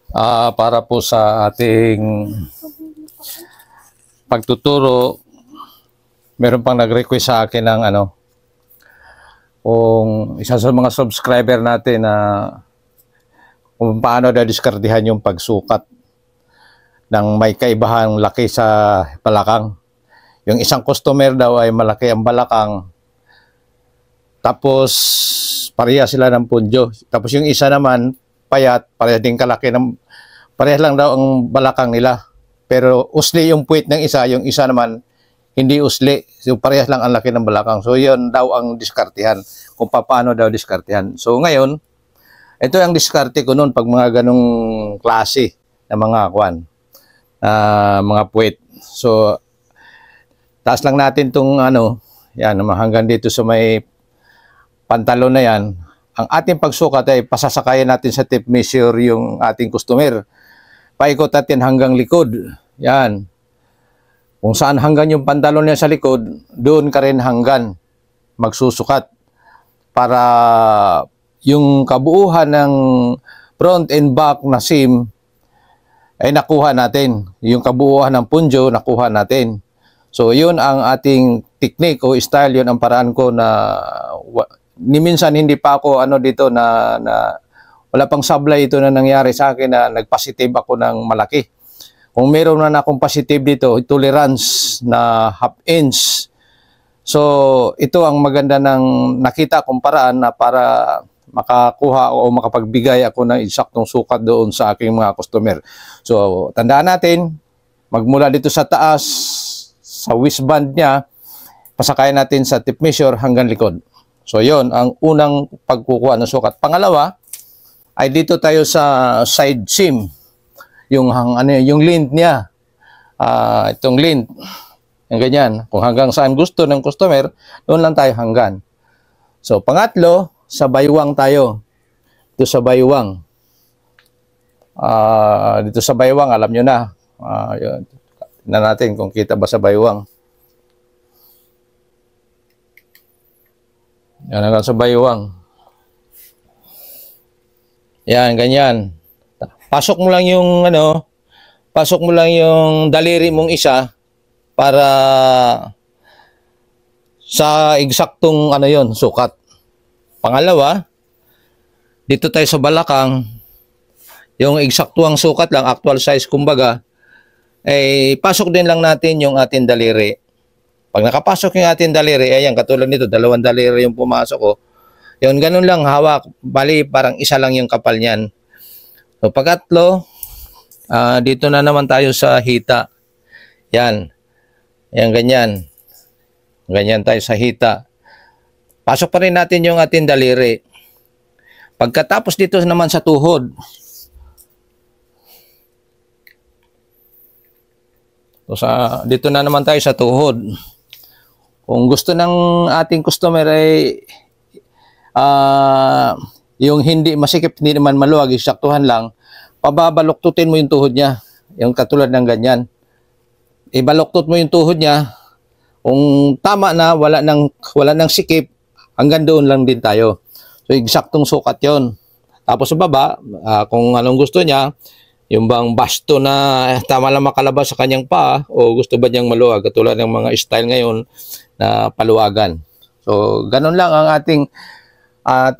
Para po sa ating pagtuturo, meron pang nag-request sa akin ng kung isa sa mga subscriber natin na kung paano diskardihan yung pagsukat ng may kaibahang laki sa balakang. Yung isang customer daw ay malaki ang balakang, tapos pareha sila ng punjo. Tapos yung isa naman payat, pareha din kalaki pareha lang daw ang balakang nila. Pero usli yung puwit ng isa, yung isa naman hindi usli. So parehas lang ang laki ng balakang. So yun daw ang diskartihan, kung paano daw diskartihan. So ngayon, ito ang diskarte ko noon pag mga ganong klase na mga mga puwit. So taas lang natin tong yan, hanggang dito sa may pantalon na yan. Ang ating pagsukat ay pasasakayan natin sa tape measure yung ating customer. Paikot natin hanggang likod. Yan. Kung saan hanggang yung pantalon niya sa likod, doon ka rin hanggang magsusukat. Para yung kabuuhan ng front and back na seam ay nakuha natin. Yung kabuuhan ng punjo, nakuha natin. So yun ang ating technique o style, yun ang paraan ko na ni minsan hindi pa ako dito na wala pang sablay ito na nangyari sa akin na nagpositive ako ng malaki. Kung meron na akong positive dito, tolerance na 1/2 inch. So ito ang maganda ng nakita kong paraan na para makakuha o makapagbigay ako ng eksaktong sukat doon sa aking mga customer. So tandaan natin, magmula dito sa taas, sa waistband niya, pasakayan natin sa tape measure hanggang likod. So yon ang unang pagkukuha ng sukat. Pangalawa ay dito tayo sa side seam. Yung yung length niya. Itong length. Yung ganyan. Kung hanggang saan gusto ng customer, doon lang tayo hanggan. So pangatlo, sa baywang tayo. Dito sa baywang. Dito sa baywang, alam nyo na. Yun. Tignan natin kung kita ba sa baywang. Yan hanggang sa baywang. Yan, ganyan. Pasok mo lang yung pasok mo lang yung daliri mong isa para sa eksaktong yon, sukat. Pangalawa, dito tayo sa balakang, yung eksaktuang sukat lang, actual size kumbaga, pasok din lang natin yung ating daliri. Pag nakapasok yung ating daliri, ayan, katulad nito, 2 daliri yung pumasok ko. Yun, ganun lang hawak. Bali, parang isa lang yung kapal niyan. So, pagkatlo, dito na naman tayo sa hita. Yan. Yan, ganyan. Ganyan tayo sa hita. Pasok pa rin natin yung ating daliri. Pagkatapos dito naman sa tuhod. So, dito na naman tayo sa tuhod. Kung gusto ng ating customer ay yung hindi masikip, hindi naman maluwag, eksaktuhan lang, pababaluktutin mo yung tuhod niya. Yung katulad ng ganyan. Ibaluktot mo yung tuhod niya. Kung tama na, wala nang sikip, hanggang doon lang din tayo. So, eksaktong sukat yon. Tapos sa baba, kung anong gusto niya, yung bang basto na tama lang makalabas sa kanyang paa o gusto ba niyang maluwag, katulad ng mga style ngayon na paluwagan. So, ganun lang ang ating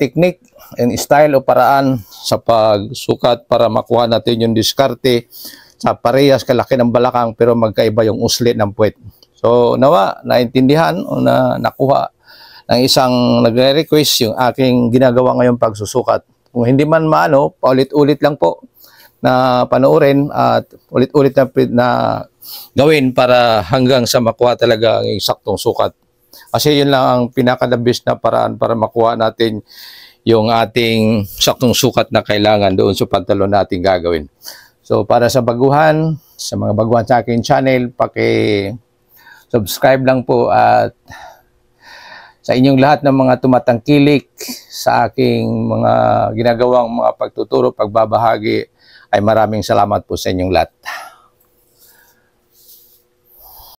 technique and style o paraan sa pagsukat para makuha natin yung diskarte sa parehas kalaki ng balakang pero magkaiba yung uslit ng puwet. So, nawa, naintindihan o nakuha ng isang nagre-request yung aking ginagawa ngayong pagsusukat. Kung hindi man maano, paulit-ulit lang po na panoorin at ulit-ulit na gawin para hanggang sa makuha talaga ang eksaktong sukat. Kasi yun lang ang pinaka-the-best na paraan para makuha natin yung ating eksaktong sukat na kailangan doon sa pantalon natin gagawin. So para sa baguhan, sa mga baguhan sa aking channel, paki-subscribe lang po at sa inyong lahat ng mga tumatangkilik sa aking mga ginagawang mga pagtuturo, pagbabahagi, ay maraming salamat po sa inyong lahat.